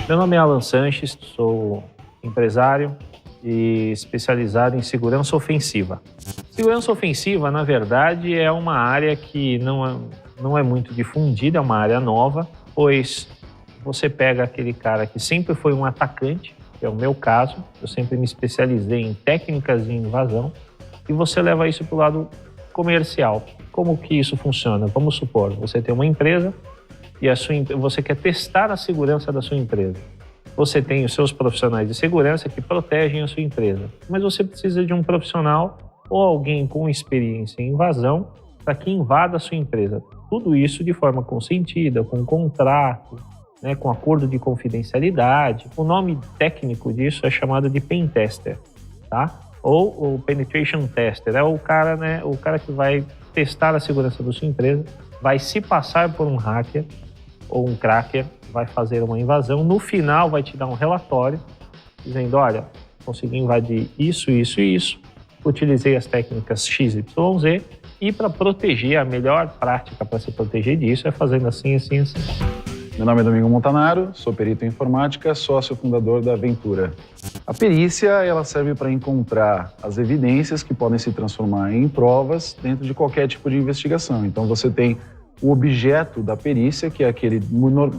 Meu nome é Alan Sanches, sou empresário e especializado em segurança ofensiva. Segurança ofensiva, na verdade, é uma área que não é muito difundida, é uma área nova, pois você pega aquele cara que sempre foi um atacante, que é o meu caso, eu sempre me especializei em técnicas de invasão, e você leva isso para o lado comercial. Como que isso funciona? Vamos supor, você tem uma empresa e você quer testar a segurança da sua empresa. Você tem os seus profissionais de segurança que protegem a sua empresa, mas você precisa de um profissional ou alguém com experiência em invasão para que invada a sua empresa. Tudo isso de forma consentida, com contrato, né, com acordo de confidencialidade. O nome técnico disso é chamado de pen tester, tá? Ou o penetration tester, é o cara, né, o cara que vai testar a segurança da sua empresa, vai se passar por um hacker ou um cracker, vai fazer uma invasão, no final vai te dar um relatório dizendo, olha, consegui invadir isso, isso e isso, utilizei as técnicas XYZ e para proteger, a melhor prática para se proteger disso é fazendo assim, assim, assim. Meu nome é Domingo Montanaro, sou perito em informática, sócio fundador da Ventura. A perícia ela serve para encontrar as evidências que podem se transformar em provas dentro de qualquer tipo de investigação. Então você tem o objeto da perícia, que é aquele,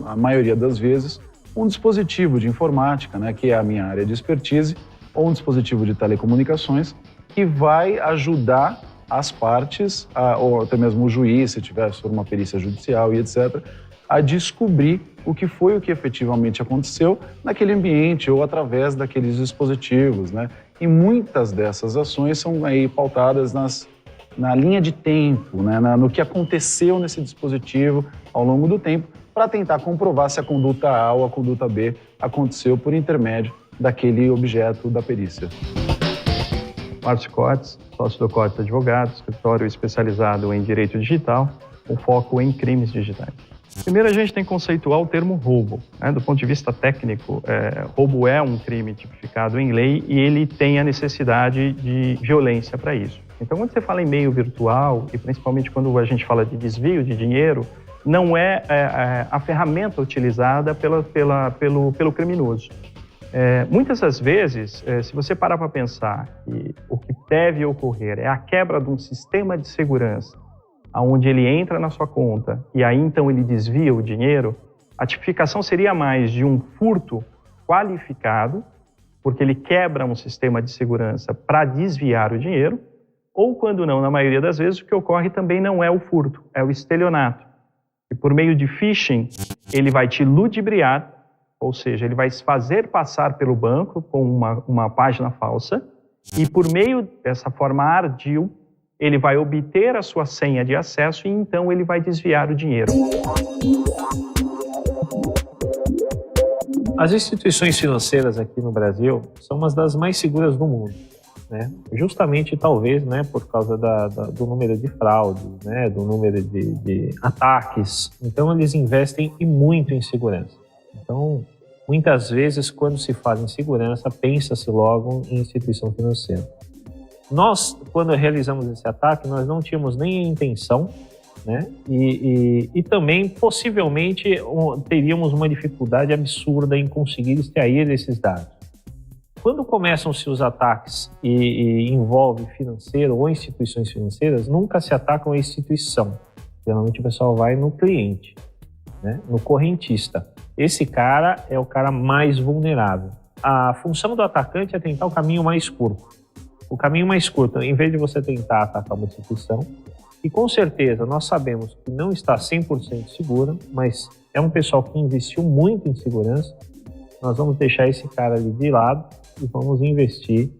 a maioria das vezes, um dispositivo de informática, né, que é a minha área de expertise, ou um dispositivo de telecomunicações, que vai ajudar as partes, ou até mesmo o juiz, se for uma perícia judicial e etc., a descobrir o que foi o que efetivamente aconteceu naquele ambiente ou através daqueles dispositivos, né? E muitas dessas ações são aí pautadas na linha de tempo, né? No que aconteceu nesse dispositivo ao longo do tempo, para tentar comprovar se a conduta A ou a conduta B aconteceu por intermédio daquele objeto da perícia. Márcio Cotes, sócio do Cotes Advogados, escritório especializado em direito digital, com foco em crimes digitais. Primeiro, a gente tem que conceituar o termo roubo, né? Do ponto de vista técnico, roubo é um crime tipificado em lei e ele tem a necessidade de violência para isso. Então, quando você fala em meio virtual, e principalmente quando a gente fala de desvio de dinheiro, não é a ferramenta utilizada pelo criminoso. Muitas das vezes, se você parar para pensar que o que deve ocorrer é a quebra de um sistema de segurança, onde ele entra na sua conta e aí então ele desvia o dinheiro, a tipificação seria mais de um furto qualificado, porque ele quebra um sistema de segurança para desviar o dinheiro, ou quando não, na maioria das vezes, o que ocorre também não é o furto, é o estelionato. E por meio de phishing, ele vai te ludibriar, ou seja, ele vai se fazer passar pelo banco com uma página falsa, e por meio dessa forma ardil, ele vai obter a sua senha de acesso e então ele vai desviar o dinheiro. As instituições financeiras aqui no Brasil são umas das mais seguras do mundo, né? Justamente, talvez, né, por causa do número de fraudes, né, do número de ataques. Então, eles investem muito em segurança. Então, muitas vezes, quando se fala em segurança, pensa-se logo em instituição financeira. Nós, quando realizamos esse ataque, nós não tínhamos nem a intenção, né? E também, possivelmente, teríamos uma dificuldade absurda em conseguir extrair esses dados. Quando começam-se os ataques e envolve financeiro ou instituições financeiras, nunca se atacam a instituição. Geralmente o pessoal vai no cliente, né? No correntista. Esse cara é o cara mais vulnerável. A função do atacante é tentar o caminho mais curto. O caminho mais curto, em vez de você tentar atacar uma instituição, e com certeza nós sabemos que não está 100% segura, mas é um pessoal que investiu muito em segurança, nós vamos deixar esse cara ali de lado e vamos investir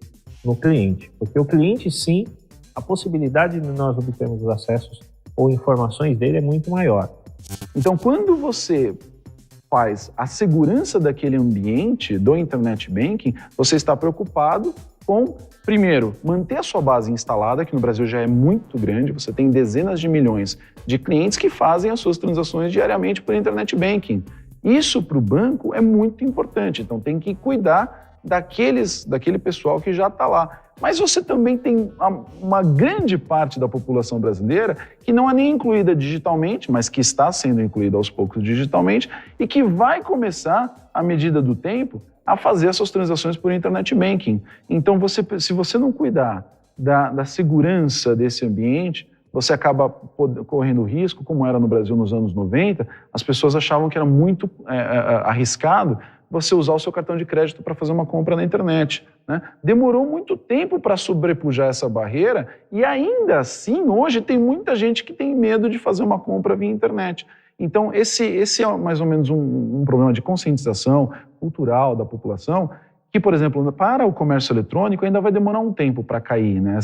no cliente. Porque o cliente, sim, a possibilidade de nós obtermos os acessos ou informações dele é muito maior. Então, quando você faz a segurança daquele ambiente do Internet Banking, você está preocupado com, primeiro, manter a sua base instalada, que no Brasil já é muito grande, você tem dezenas de milhões de clientes que fazem as suas transações diariamente por Internet Banking. Isso para o banco é muito importante, então tem que cuidar daquele pessoal que já está lá. Mas você também tem uma grande parte da população brasileira que não é nem incluída digitalmente, mas que está sendo incluída aos poucos digitalmente e que vai começar, à medida do tempo, a fazer essas transações por internet banking. Então, se você não cuidar da segurança desse ambiente, você acaba correndo risco, como era no Brasil nos anos 90, as pessoas achavam que era muito arriscado você usar o seu cartão de crédito para fazer uma compra na internet, né? Demorou muito tempo para sobrepujar essa barreira e ainda assim, hoje, tem muita gente que tem medo de fazer uma compra via internet. Então, esse é mais ou menos um problema de conscientização cultural da população, que, por exemplo, para o comércio eletrônico ainda vai demorar um tempo para cair, né?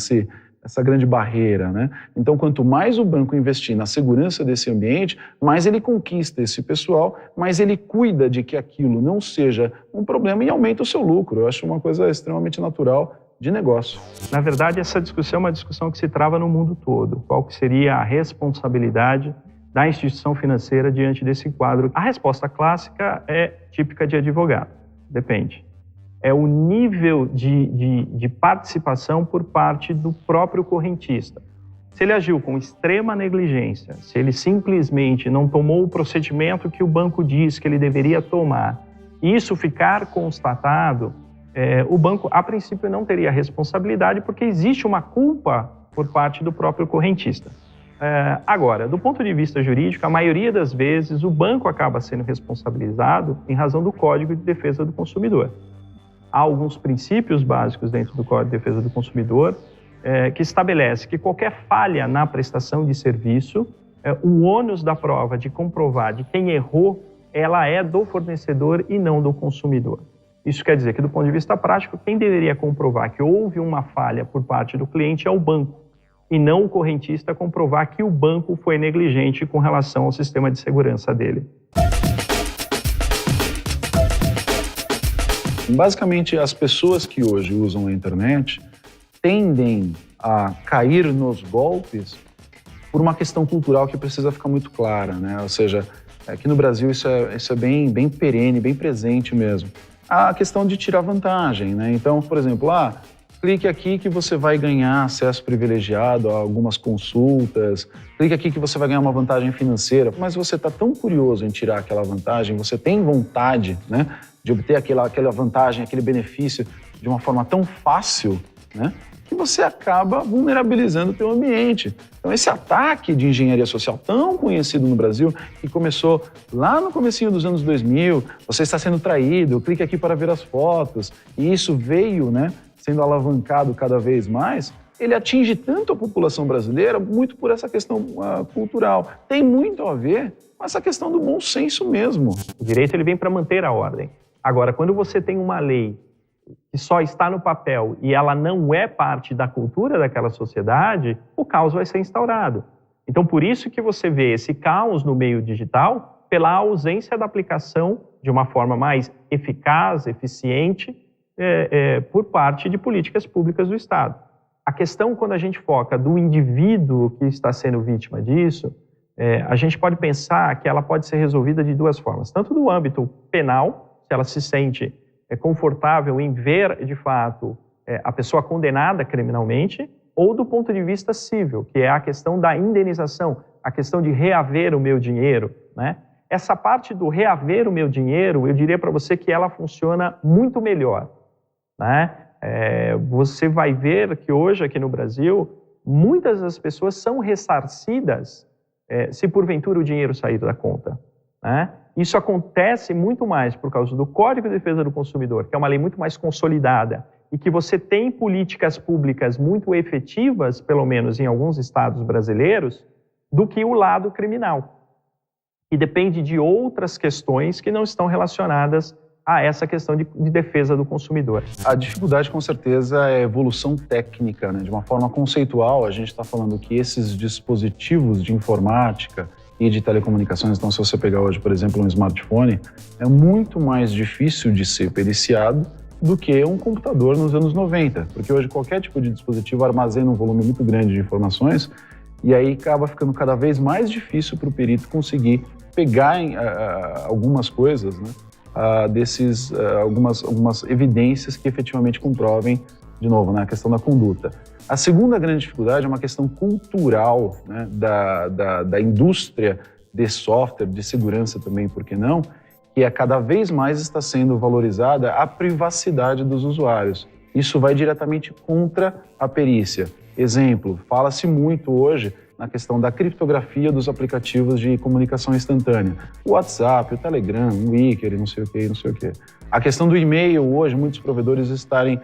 Essa grande barreira, né? Então, quanto mais o banco investir na segurança desse ambiente, mais ele conquista esse pessoal, mais ele cuida de que aquilo não seja um problema e aumenta o seu lucro. Eu acho uma coisa extremamente natural de negócio. Na verdade, essa discussão é uma discussão que se trava no mundo todo. Qual que seria a responsabilidade da instituição financeira diante desse quadro? A resposta clássica é típica de advogado. Depende. É o nível de participação por parte do próprio correntista. Se ele agiu com extrema negligência, se ele simplesmente não tomou o procedimento que o banco diz que ele deveria tomar, e isso ficar constatado, o banco, a princípio, não teria responsabilidade porque existe uma culpa por parte do próprio correntista. Agora, do ponto de vista jurídico, a maioria das vezes o banco acaba sendo responsabilizado em razão do Código de Defesa do Consumidor. Há alguns princípios básicos dentro do Código de Defesa do Consumidor que estabelece que qualquer falha na prestação de serviço, o ônus da prova de comprovar de quem errou, ela é do fornecedor e não do consumidor. Isso quer dizer que, do ponto de vista prático, quem deveria comprovar que houve uma falha por parte do cliente é o banco, e não o correntista comprovar que o banco foi negligente com relação ao sistema de segurança dele. Basicamente, as pessoas que hoje usam a internet tendem a cair nos golpes por uma questão cultural que precisa ficar muito clara, né? Ou seja, aqui no Brasil isso é bem perene, bem presente mesmo. A questão de tirar vantagem, né? Então, por exemplo, clique aqui que você vai ganhar acesso privilegiado a algumas consultas, clique aqui que você vai ganhar uma vantagem financeira, mas você está tão curioso em tirar aquela vantagem, você tem vontade, né, de obter aquela vantagem, aquele benefício de uma forma tão fácil, né, que você acaba vulnerabilizando o teu ambiente. Então, esse ataque de engenharia social tão conhecido no Brasil, que começou lá no comecinho dos anos 2000, você está sendo traído, clique aqui para ver as fotos, e isso veio, né, sendo alavancado cada vez mais, ele atinge tanto a população brasileira muito por essa questão cultural. Tem muito a ver com essa questão do bom senso mesmo. O direito ele vem para manter a ordem. Agora, quando você tem uma lei que só está no papel e ela não é parte da cultura daquela sociedade, o caos vai ser instaurado. Então, por isso que você vê esse caos no meio digital, pela ausência da aplicação de uma forma mais eficaz, eficiente, por parte de políticas públicas do Estado. A questão, quando a gente foca do indivíduo que está sendo vítima disso, a gente pode pensar que ela pode ser resolvida de duas formas. Tanto do âmbito penal, se ela se sente confortável em ver, de fato, a pessoa condenada criminalmente, ou do ponto de vista civil, que é a questão da indenização, a questão de reaver o meu dinheiro, né? Essa parte do reaver o meu dinheiro, eu diria para você que ela funciona muito melhor, né? Você vai ver que hoje, aqui no Brasil, muitas das pessoas são ressarcidas se porventura o dinheiro sair da conta, né? Isso acontece muito mais por causa do Código de Defesa do Consumidor, que é uma lei muito mais consolidada e que você tem políticas públicas muito efetivas, pelo menos em alguns estados brasileiros, do que o lado criminal. E depende de outras questões que não estão relacionadas a essa questão de defesa do consumidor. A dificuldade, com certeza, é a evolução técnica, né? De uma forma conceitual, a gente está falando que esses dispositivos de informática e de telecomunicações, então se você pegar hoje, por exemplo, um smartphone, é muito mais difícil de ser periciado do que um computador nos anos 90, porque hoje qualquer tipo de dispositivo armazena um volume muito grande de informações e aí acaba ficando cada vez mais difícil para o perito conseguir pegar algumas coisas, né, algumas evidências que efetivamente comprovem de novo, né, a questão da conduta. A segunda grande dificuldade é uma questão cultural, né, da indústria de software, de segurança também, por que não, que cada vez mais está sendo valorizada a privacidade dos usuários. Isso vai diretamente contra a perícia. Exemplo, fala-se muito hoje na questão da criptografia dos aplicativos de comunicação instantânea. O WhatsApp, o Telegram, o Wickr, não sei o que, não sei o que. A questão do e-mail hoje, muitos provedores estarem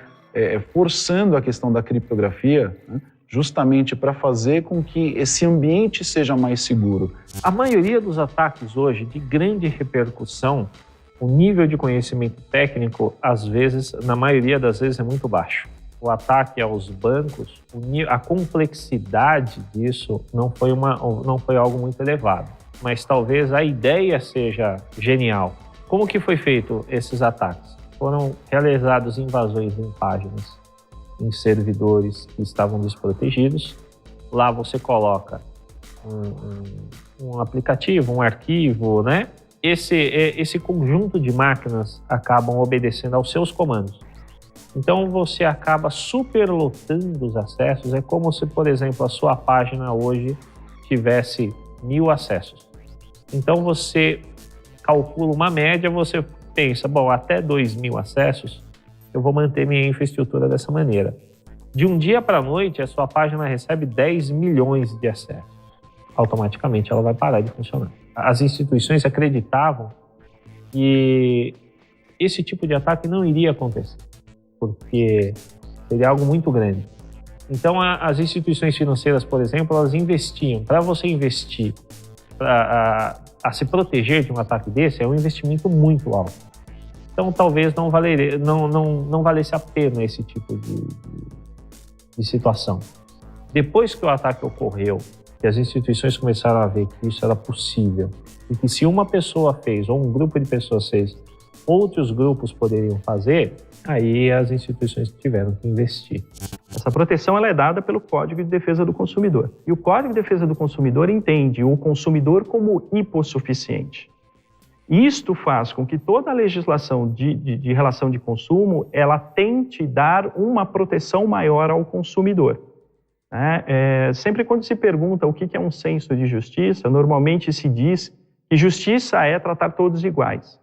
forçando a questão da criptografia, né, justamente para fazer com que esse ambiente seja mais seguro. A maioria dos ataques hoje, de grande repercussão, o nível de conhecimento técnico, às vezes, na maioria das vezes, é muito baixo. O ataque aos bancos, a complexidade disso não foi algo muito elevado, mas talvez a ideia seja genial. Como que foi feito esses ataques? Foram realizadas invasões em páginas, em servidores que estavam desprotegidos. Lá você coloca um aplicativo, um arquivo, né? Esse conjunto de máquinas acabam obedecendo aos seus comandos. Então você acaba superlotando os acessos. É como se, por exemplo, a sua página hoje tivesse 1000 acessos. Então você calcula uma média, você pensa, bom, até 2000 acessos, eu vou manter minha infraestrutura dessa maneira. De um dia para a noite, a sua página recebe 10 milhões de acessos. Automaticamente ela vai parar de funcionar. As instituições acreditavam que esse tipo de ataque não iria acontecer, porque seria algo muito grande. Então, as instituições financeiras, por exemplo, elas investiam. Para você investir, a se proteger de um ataque desse, é um investimento muito alto. Então, talvez não valesse a pena esse tipo de situação. Depois que o ataque ocorreu, que as instituições começaram a ver que isso era possível, e que se uma pessoa fez, ou um grupo de pessoas fez, outros grupos poderiam fazer, aí as instituições tiveram que investir. Essa proteção ela é dada pelo Código de Defesa do Consumidor. E o Código de Defesa do Consumidor entende o consumidor como hipossuficiente. Isto faz com que toda a legislação de relação de consumo ela tente dar uma proteção maior ao consumidor. Sempre quando se pergunta o que é um senso de justiça, normalmente se diz que justiça é tratar todos iguais.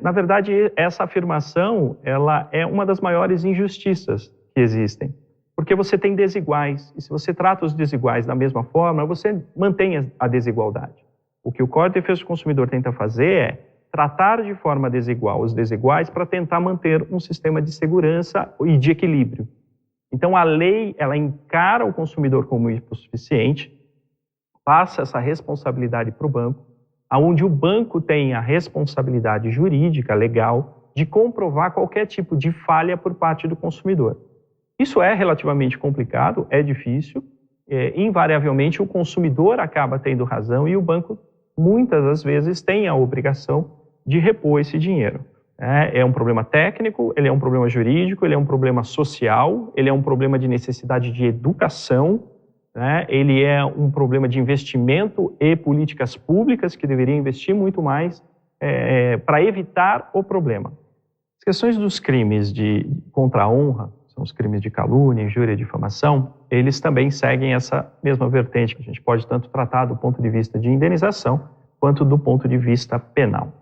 Na verdade, essa afirmação ela é uma das maiores injustiças que existem, porque você tem desiguais, e se você trata os desiguais da mesma forma, você mantém a desigualdade. O que o Código de Defesa do Consumidor tenta fazer é tratar de forma desigual os desiguais para tentar manter um sistema de segurança e de equilíbrio. Então, a lei ela encara o consumidor como hipossuficiente, passa essa responsabilidade para o banco, onde o banco tem a responsabilidade jurídica, legal, de comprovar qualquer tipo de falha por parte do consumidor. Isso é relativamente complicado, é difícil, invariavelmente o consumidor acaba tendo razão e o banco, muitas das vezes, tem a obrigação de repor esse dinheiro. É um problema técnico, ele é um problema jurídico, ele é um problema social, ele é um problema de necessidade de educação, ele é um problema de investimento e políticas públicas que deveriam investir muito mais para evitar o problema. As questões dos crimes contra a honra, são os crimes de calúnia, injúria e difamação, eles também seguem essa mesma vertente que a gente pode tanto tratar do ponto de vista de indenização quanto do ponto de vista penal.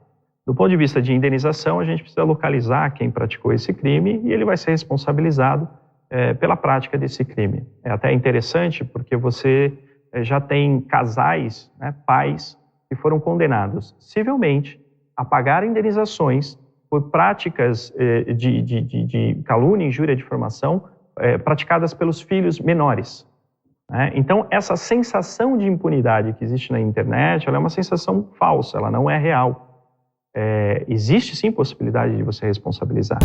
Do ponto de vista de indenização, a gente precisa localizar quem praticou esse crime e ele vai ser responsabilizado pela prática desse crime. É até interessante porque você já tem casais, pais, que foram condenados civilmente a pagar indenizações por práticas de calúnia, injúria, difamação praticadas pelos filhos menores. Então, essa sensação de impunidade que existe na internet, ela é uma sensação falsa, ela não é real. Existe sim possibilidade de você responsabilizar.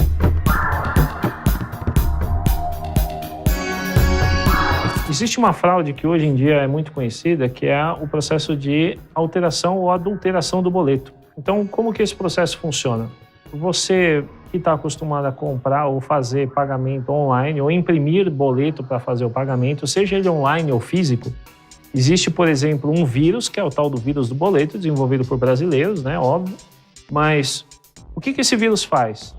Existe uma fraude que hoje em dia é muito conhecida, que é o processo de alteração ou adulteração do boleto. Então, como que esse processo funciona? Você que está acostumado a comprar ou fazer pagamento online ou imprimir boleto para fazer o pagamento, seja ele online ou físico, existe, por exemplo, um vírus, que é o tal do vírus do boleto, desenvolvido por brasileiros, óbvio. Mas o que esse vírus faz?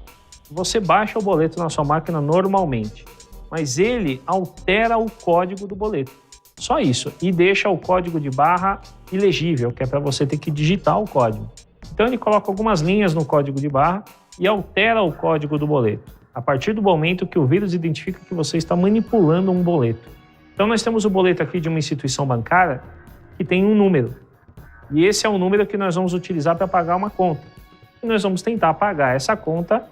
você baixa o boleto na sua máquina normalmente, mas ele altera o código do boleto. Só isso. E deixa o código de barra ilegível, que é para você ter que digitar o código. Então ele coloca algumas linhas no código de barra e altera o código do boleto, a partir do momento que o vírus identifica que você está manipulando um boleto. Então nós temos o boleto aqui de uma instituição bancária que tem um número. E esse é o número que nós vamos utilizar para pagar uma conta. E nós vamos tentar pagar essa conta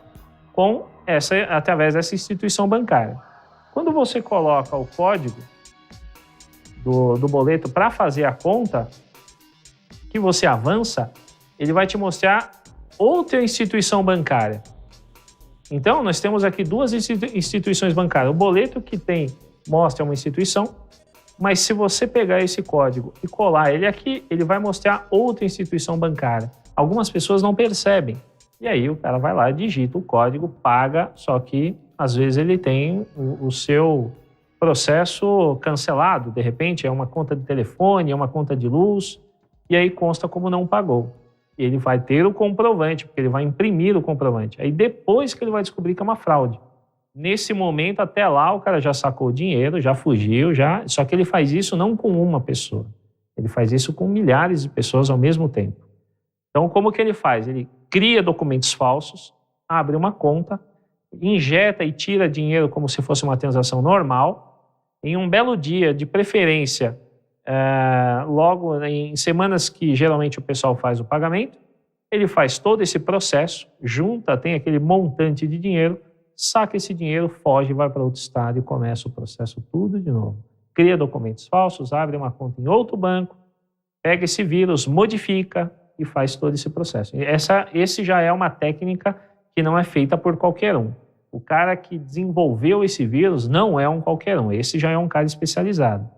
através dessa instituição bancária. Quando você coloca o código do boleto para fazer a conta, que você avança, ele vai te mostrar outra instituição bancária. Então, nós temos aqui duas instituições bancárias. O boleto que mostra uma instituição, mas se você pegar esse código e colar ele aqui, ele vai mostrar outra instituição bancária. Algumas pessoas não percebem. E aí o cara vai lá, digita o código, paga, só que às vezes ele tem o seu processo cancelado. De repente é uma conta de telefone, é uma conta de luz, e aí consta como não pagou. Ele vai ter o comprovante, porque ele vai imprimir o comprovante. Aí depois que ele vai descobrir que é uma fraude. Nesse momento, até lá, o cara já sacou o dinheiro, já fugiu, só que ele faz isso não com uma pessoa. Ele faz isso com milhares de pessoas ao mesmo tempo. Então, como que ele faz? Ele cria documentos falsos, abre uma conta, injeta e tira dinheiro como se fosse uma transação normal. Em um belo dia, de preferência, logo em semanas que geralmente o pessoal faz o pagamento, ele faz todo esse processo, tem aquele montante de dinheiro, saca esse dinheiro, foge, vai para outro estado e começa o processo tudo de novo. Cria documentos falsos, abre uma conta em outro banco, pega esse vírus, modifica e faz todo esse processo. Esse já é uma técnica que não é feita por qualquer um. O cara que desenvolveu esse vírus não é um qualquer um. Esse já é um cara especializado.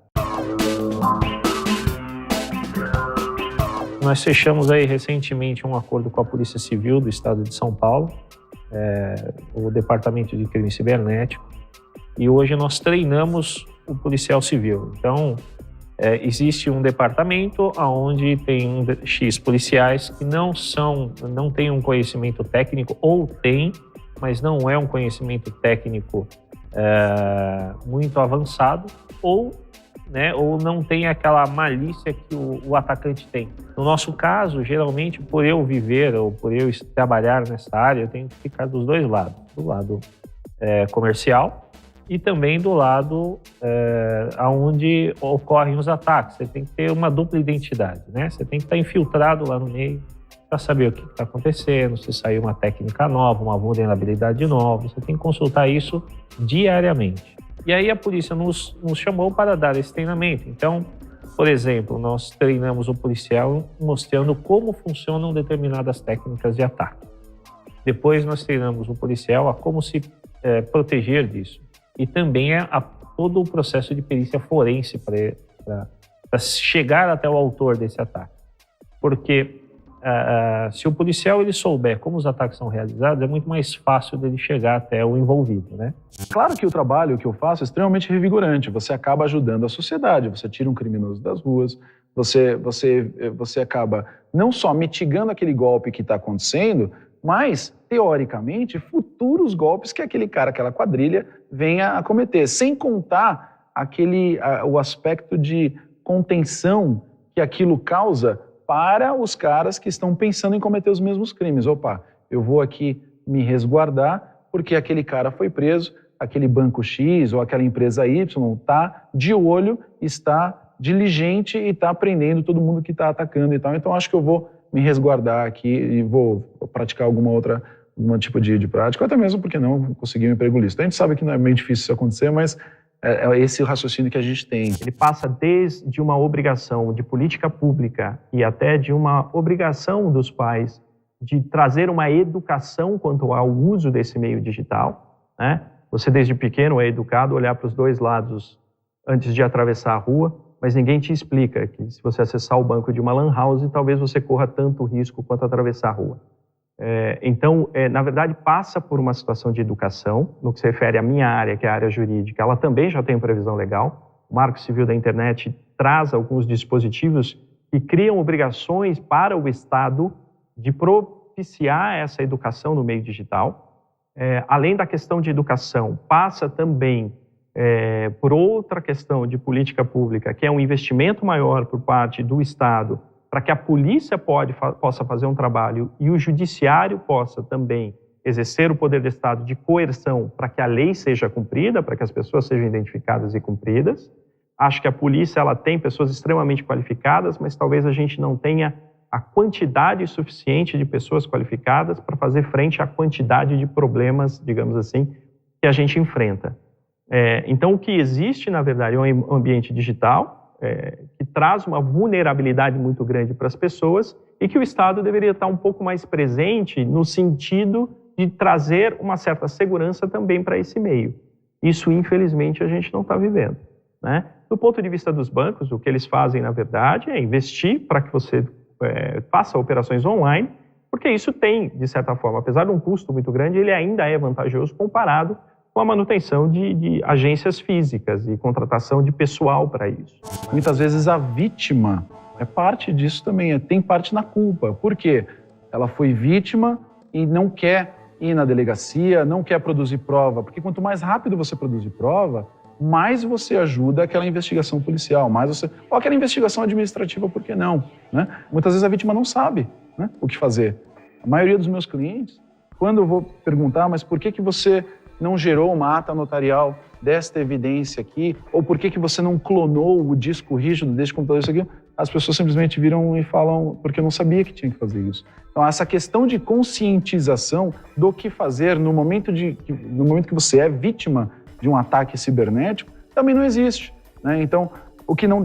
Nós fechamos aí recentemente um acordo com a Polícia Civil do Estado de São Paulo, o Departamento de Crime Cibernético, e hoje nós treinamos o policial civil. Então, existe um departamento onde tem X policiais que não têm um conhecimento técnico, ou tem, mas não é um conhecimento técnico muito avançado, ou não tem aquela malícia que o atacante tem. No nosso caso, geralmente, por eu viver ou por eu trabalhar nessa área, eu tenho que ficar dos dois lados. Do lado comercial e também do lado onde ocorrem os ataques. Você tem que ter uma dupla identidade, né? Você tem que estar infiltrado lá no meio para saber o que está acontecendo, se saiu uma técnica nova, uma vulnerabilidade nova. Você tem que consultar isso diariamente. E aí a polícia nos chamou para dar esse treinamento. Então, por exemplo, nós treinamos o policial mostrando como funcionam determinadas técnicas de ataque. Depois nós treinamos o policial a como se proteger disso. E também todo o processo de perícia forense para chegar até o autor desse ataque. Porque se o policial ele souber como os ataques são realizados, é muito mais fácil dele chegar até o envolvido, né? Claro que o trabalho que eu faço é extremamente revigorante. Você acaba ajudando a sociedade, você tira um criminoso das ruas, você acaba não só mitigando aquele golpe que está acontecendo, mas, teoricamente, futuros golpes que aquele cara, aquela quadrilha, venha a cometer. Sem contar o aspecto de contenção que aquilo causa para os caras que estão pensando em cometer os mesmos crimes. Opa, eu vou aqui me resguardar porque aquele cara foi preso, aquele banco X ou aquela empresa Y está de olho, está diligente e está prendendo todo mundo que está atacando e tal. Então, acho que eu vou me resguardar aqui e vou praticar algum tipo de prática, ou até mesmo, porque não, conseguir um emprego lícito. A gente sabe que não é bem difícil isso acontecer, mas é esse o raciocínio que a gente tem. Ele passa desde uma obrigação de política pública e até de uma obrigação dos pais de trazer uma educação quanto ao uso desse meio digital, né? Você, desde pequeno, é educado a olhar para os dois lados antes de atravessar a rua, mas ninguém te explica que se você acessar o banco de uma lan house, talvez você corra tanto risco quanto atravessar a rua. Então, na verdade, passa por uma situação de educação, no que se refere à minha área, que é a área jurídica. Ela também já tem previsão legal. O Marco Civil da Internet traz alguns dispositivos que criam obrigações para o Estado de propiciar essa educação no meio digital. além da questão de educação, passa também por outra questão de política pública, que é um investimento maior por parte do Estado, para que a polícia possa fazer um trabalho e o judiciário possa também exercer o poder do Estado de coerção para que a lei seja cumprida, para que as pessoas sejam identificadas e cumpridas. Acho que a polícia ela tem pessoas extremamente qualificadas, mas talvez a gente não tenha a quantidade suficiente de pessoas qualificadas para fazer frente à quantidade de problemas, digamos assim, que a gente enfrenta. Então, o que existe, na verdade, é um ambiente digital que traz uma vulnerabilidade muito grande para as pessoas e que o Estado deveria estar um pouco mais presente no sentido de trazer uma certa segurança também para esse meio. Isso, infelizmente, a gente não está vivendo, né? Do ponto de vista dos bancos, o que eles fazem, na verdade, é investir para que você faça operações online, porque isso tem, de certa forma, apesar de um custo muito grande, ele ainda é vantajoso comparado com a manutenção de agências físicas e contratação de pessoal para isso. Muitas vezes a vítima é parte disso também, tem parte na culpa. Por quê? Ela foi vítima e não quer ir na delegacia, não quer produzir prova, porque quanto mais rápido você produzir prova, mais você ajuda aquela investigação policial, ou aquela investigação administrativa, por que não? Né? Muitas vezes a vítima não sabe, né, o que fazer. A maioria dos meus clientes, quando eu vou perguntar, mas por que você não gerou uma ata notarial desta evidência aqui, ou por que você não clonou o disco rígido deste computador, isso aqui, as pessoas simplesmente viram e falam, porque eu não sabia que tinha que fazer isso. Então, essa questão de conscientização do que fazer no momento que você é vítima de um ataque cibernético, também não existe, né? Então, o que não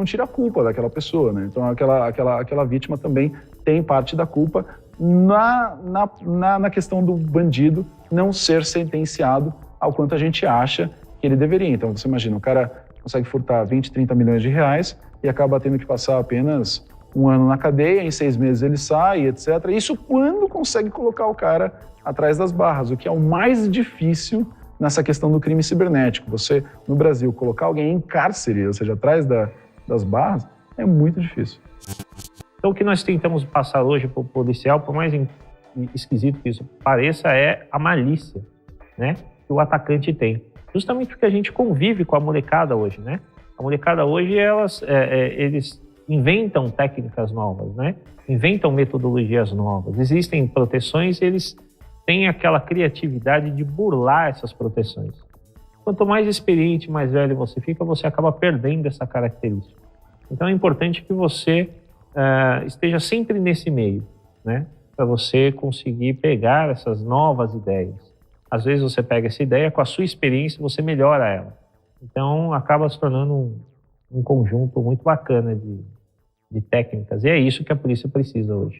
tira a culpa daquela pessoa, né? Então, aquela vítima também tem parte da culpa na questão do bandido não ser sentenciado ao quanto a gente acha que ele deveria. Então, você imagina, o cara consegue furtar 20, 30 milhões de reais e acaba tendo que passar apenas 1 ano na cadeia, em 6 meses ele sai, etc. Isso quando consegue colocar o cara atrás das barras, o que é o mais difícil nessa questão do crime cibernético. Você, no Brasil, colocar alguém em cárcere, ou seja, atrás das barras, é muito difícil. Então, o que nós tentamos passar hoje para o policial, por mais esquisito que isso pareça, é a malícia, né, que o atacante tem. Justamente porque a gente convive com a molecada hoje, né? A molecada hoje, eles inventam técnicas novas, né? Inventam metodologias novas. Existem proteções e eles têm aquela criatividade de burlar essas proteções. Quanto mais experiente, mais velho você fica, você acaba perdendo essa característica. Então é importante que você esteja sempre nesse meio, né? Para você conseguir pegar essas novas ideias. Às vezes você pega essa ideia, com a sua experiência você melhora ela. Então acaba se tornando um conjunto muito bacana de técnicas. E é isso que a polícia precisa hoje.